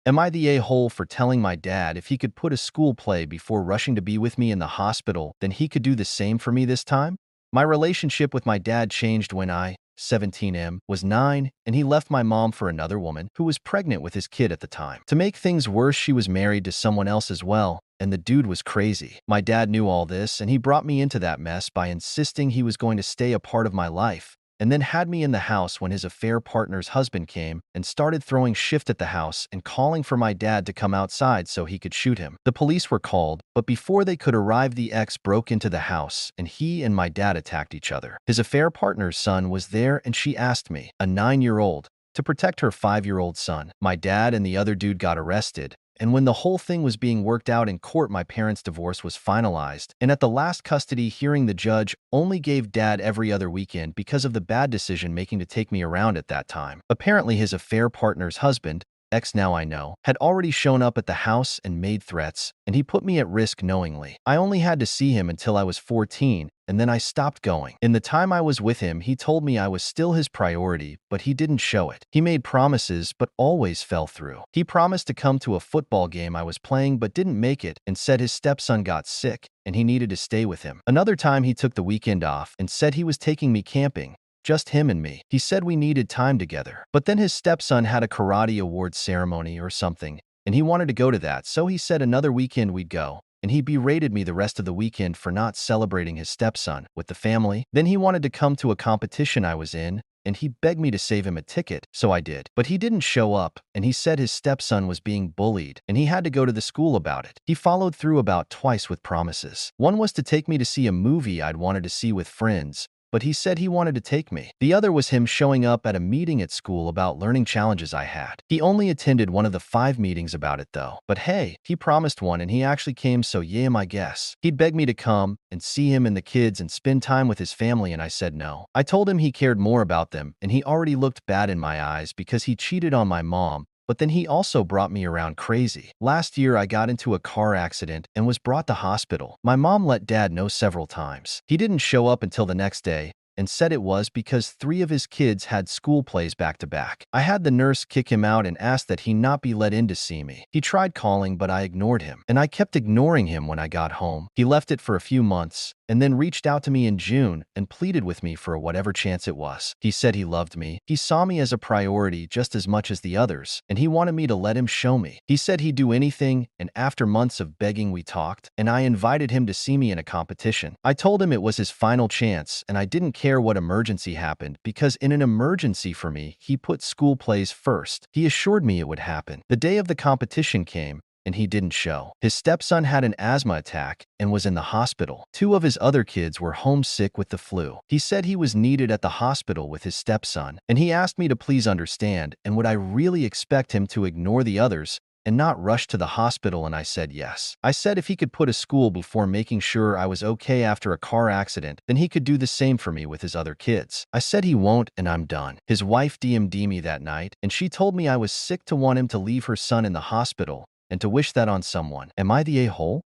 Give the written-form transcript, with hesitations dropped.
Am I the a-hole for telling my dad if he could put a school play before rushing to be with me in the hospital, then he could do the same for me this time? My relationship with my dad changed when I, 17M, was 9, and he left my mom for another woman who was pregnant with his kid at the time. To make things worse, she was married to someone else as well, and the dude was crazy. My dad knew all this, and he brought me into that mess by insisting he was going to stay a part of my life, and then had me in the house when his affair partner's husband came and started throwing shift at the house and calling for my dad to come outside so he could shoot him. The police were called, but before they could arrive, the ex broke into the house and he and my dad attacked each other. His affair partner's son was there and she asked me, a 9-year-old, to protect her 5-year-old son. My dad and the other dude got arrested. And when the whole thing was being worked out in court, my parents' divorce was finalized, and at the last custody hearing, the judge only gave dad every other weekend because of the bad decision making to take me around at that time. Apparently his affair partner's husband, ex now I know, had already shown up at the house and made threats, and he put me at risk knowingly. I only had to see him until I was 14, and then I stopped going. In the time I was with him, he told me I was still his priority, but he didn't show it. He made promises, but always fell through. He promised to come to a football game I was playing, but didn't make it, and said his stepson got sick, and he needed to stay with him. Another time he took the weekend off and said he was taking me camping. Just him and me. He said we needed time together. But then his stepson had a karate awards ceremony or something, and he wanted to go to that, so he said another weekend we'd go. And he berated me the rest of the weekend for not celebrating his stepson with the family. Then he wanted to come to a competition I was in, and he begged me to save him a ticket, so I did. But he didn't show up, and he said his stepson was being bullied, and he had to go to the school about it. He followed through about twice with promises. One was to take me to see a movie I'd wanted to see with friends, but he said he wanted to take me. The other was him showing up at a meeting at school about learning challenges I had. He only attended one of the 5 meetings about it though. But hey, he promised one and he actually came, so yeah, I guess. He'd begged me to come and see him and the kids and spend time with his family, and I said no. I told him he cared more about them, and he already looked bad in my eyes because he cheated on my mom. But then he also brought me around crazy. Last year, I got into a car accident and was brought to hospital. My mom let dad know several times. He didn't show up until the next day and said it was because 3 of his kids had school plays back to back. I had the nurse kick him out and asked that he not be let in to see me. He tried calling, but I ignored him, and I kept ignoring him when I got home. He left it for a few months and then reached out to me in June and pleaded with me for whatever chance it was. He said he loved me. He saw me as a priority just as much as the others, and he wanted me to let him show me. He said he'd do anything, and after months of begging, we talked, and I invited him to see me in a competition. I told him it was his final chance, and I didn't care what emergency happened, because in an emergency for me, he put school plays first. He assured me it would happen. The day of the competition came, and he didn't show. His stepson had an asthma attack and was in the hospital. 2 of his other kids were homesick with the flu. He said he was needed at the hospital with his stepson, and he asked me to please understand, and would I really expect him to ignore the others and not rush to the hospital, and I said yes. I said if he could put a school before making sure I was okay after a car accident, then he could do the same for me with his other kids. I said he won't, and I'm done. His wife DM'd me that night, and she told me I was sick to want him to leave her son in the hospital and to wish that on someone. Am I the a-hole?